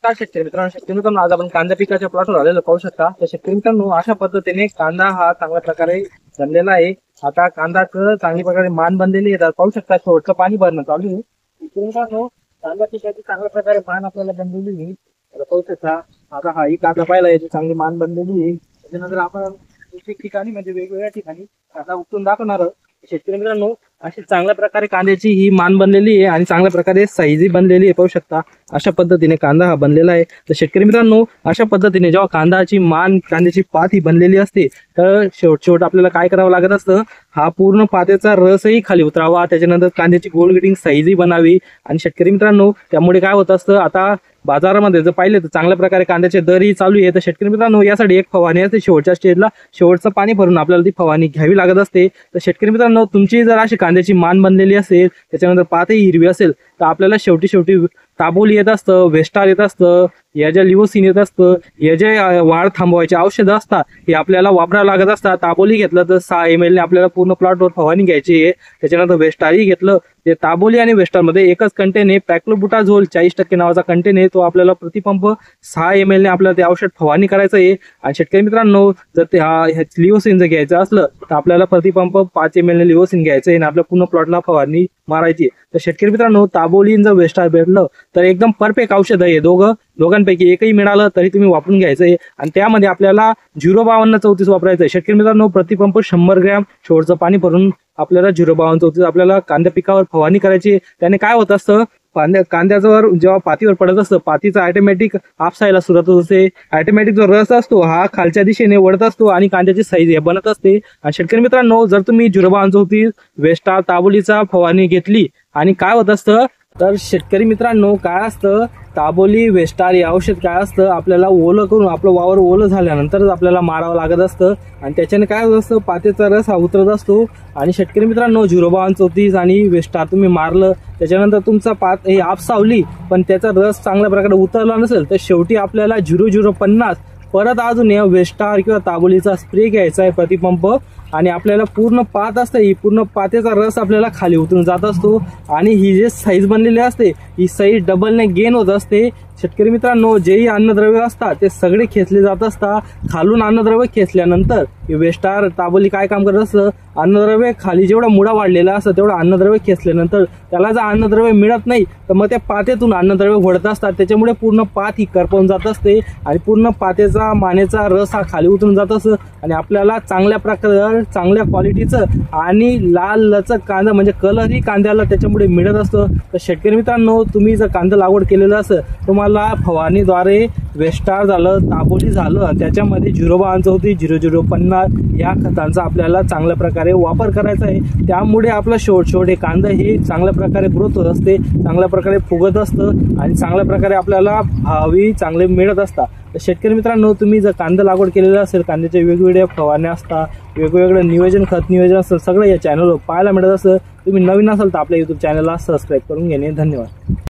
नमस्कार शेतकरी मित्रांनो, आज आपण कांदा पिकाच्या प्लॉटवर आलेलो पाहू शकता। तर शेतकरी मित्रांनो, अशा पद्धतीने कांदा हा चांगल्या प्रकारे बनलेला आहे। आता कांदा चांगल्या प्रकारे मान बनलेली आहे। पाहू शकता शेवटचं पाणी भरणं चालू आहे। शेतकरी मित्रांनो, कांदा पिकाची चांगल्या प्रकारे मान आपल्याला बनलेली आहे। पाहू शकता आता हा ही कांदा पाहिला याची चांगली मान बनलेली आहे। त्यानंतर आपण प्रत्येक ठिकाणी म्हणजे वेगवेगळ्या ठिकाणी कांदा उपटून दाखवणार। शेतकरी मित्रांनो, अशी चांगल्या प्रकारे कांद्याची ही मान बनलेली आहे आणि चांगल्या प्रकारे साईज बनलेली आहे। पाहू शकता अशा पद्धतीने कांदा हा बनलेला आहे। तर शेतकरी मित्रांनो, अशा पद्धतीने जेव्हा कांद्याची मान कांद्याची पात ही बनलेली असते तर शेवट आपल्याला काय करावं लागत असतं, हा पूर्ण पात्याचा रसही खाली उतरावा, त्याच्यानंतर कांद्याची गोल ग्रेडिंग साईजही बनावी। आणि शेतकरी मित्रांनो, त्यामुळे काय होत असतं, आता बाजारामध्ये जर पाहिले तर चांगल्या प्रकारे कांद्याचे दरही चालू आहे। तर शेतकरी मित्रांनो, यासाठी एक फवारणी असते शेवटच्या स्टेजला, शेवटचं पाणी भरून आपल्याला ती फवारणी घ्यावी लागत असते। तर शेतकरी मित्रांनो, तुमची जर अशी कांद्याची मान बनलेली असेल, त्याच्यानंतर पातही हिरवी असेल, तर आपल्याला शेवटी ताबोली येत असतं, वेस्टार येत असतं, या ज्या लिओसिन येत असतं, या जे वाढ थांबवायचे औषधं असतात हे आपल्याला वापरावं लागत असतात। ताबोली घेतलं तर 6 ml ने आपल्याला पूर्ण प्लॉटवर फवारणी घ्यायची आहे। त्याच्यानंतर वेस्टारही घेतलं, ते ताबोली आणि वेस्टार मध्ये एकच कंटेन आहे, पॅक्लोबुटाझोल 40% नावाचा कंटेन आहे, तो आपल्याला प्रतिपंप 6 ml ने आपल्याला ते औषध फवारणी करायचं आहे। आणि शेतकरी मित्रांनो, जर ते लिओसिन जर घ्यायचं असलं तर आपल्याला प्रतिपंप 5 ml ने लिओसिन घ्यायचं आहे आणि आपल्या पूर्ण प्लॉटला फवारणी मारायची। तर शेतकरी मित्रांनो, ताबोलीन जर वेस्टार भेटलं तर एकदम परफेक्ट औषध आहे। दोघांपैकी एकही मिळालं तरी तुम्ही वापरून घ्यायचं आहे। आणि त्यामध्ये आपल्याला 05234 वापरायचं आहे। शेतकरी मित्रांनो, प्रतिपंप 100 ग्रॅम शेवटचं पाणी भरून आपल्याला 05234 आपल्याला कांद्या पिकावर फवारणी करायची। त्याने काय होत असतं, कांद्यावर जेव्हा पातीवर पडत असतं, पातीचा ऑटोमॅटिक आपसायला सुरुवात होते। ऑटोमॅटिक जो रस असतो हा खालच्या दिशेने वळत असतो आणि कांद्याची साईज बनत असते। आणि शेतकरी मित्रांनो, जर तुम्ही 05234 वेस्टार ताबोलीचा फवारणी घेतली आणि काय होत असतं, तर शेतकरी मित्रांनो काय असतं, ताबोली वेस्टार हे औषध काय असतं, आपल्याला ओलं करून आपलं वावर ओलं झाल्यानंतरच आपल्याला मारावं लागत असतं आणि त्याच्याने काय होत असतं, पात्याचा रस हा उतरत असतो। आणि शेतकरी मित्रांनो, 05234 आणि वेस्टार तुम्ही मारलं, त्याच्यानंतर तुमचा पात ही आपसावली पण त्याचा रस चांगल्या प्रकारे उतरला नसेल, तर शेवटी आपल्याला 0050 परत अजून वेस्टार किंवा ताबोलीचा स्प्रे घ्यायचा आहे प्रतिपंप। आणि आपल्याला पूर्ण पात असते, ही पूर्ण पात्याचा रस आपल्याला खाली उतरून जात असतो आणि ही जे साईज बनलेली असते ही साईज डबलने गेन होत असते। शेतकरी मित्रांनो, जेही अन्नद्रव्य असतात ते सगळे खेचले जात असतात। खालून अन्नद्रव्य खेचल्यानंतर वेस्टार ताबोली काय काम करत असतं, अन्नद्रव्य खाली जेवढा मुळा वाढलेला असतं तेवढं अन्नद्रव्य खेचल्यानंतर त्याला जर अन्नद्रव्य मिळत नाही तर मग त्या पात्यातून अन्नद्रव्य ओढत असतात, त्याच्यामुळे पूर्ण पात ही करपवून जात असते आणि पूर्ण पात्याचा मानेचा रस हा खाली उतरून जात असतो आणि आपल्याला चांगल्या प्रकारे चांगल्या क्वालिटीचं आणि लाल लचक कांदा म्हणजे कलरही कांद्याला त्याच्यामुळे मिळत असतो। तर शेतकरी मित्रांनो, तुम्ही जर कांदा लागवड केलेलं असं तुम्हाला फवारणीद्वारे वेस्टार झालं, ताबोली झालं, त्याच्यामध्ये 05234 0050 या खतांचा आपल्याला चांगल्या प्रकारे वापर करायचा आहे। त्यामुळे आपला शेवटे कांदा हे चांगल्या प्रकारे ग्रोथ होत असते, चांगल्या प्रकारे फुगत असतं आणि चांगल्या प्रकारे आपल्याला भावी चांगले मिळत असतात। तर शेतकरी मित्रांनो, तुम्ही जर कांदा लागवड केलेला असेल, कांद्याच्या वेगवेगळ्या फवारण्या असतात, वेगवेगळं नियोजन खत नियोजन असतं, सगळं या चॅनलवर पाहायला मिळत असतं। तुम्ही नवीन असाल तर आपल्या YouTube चॅनलला सबस्क्राईब करून घेणे। धन्यवाद।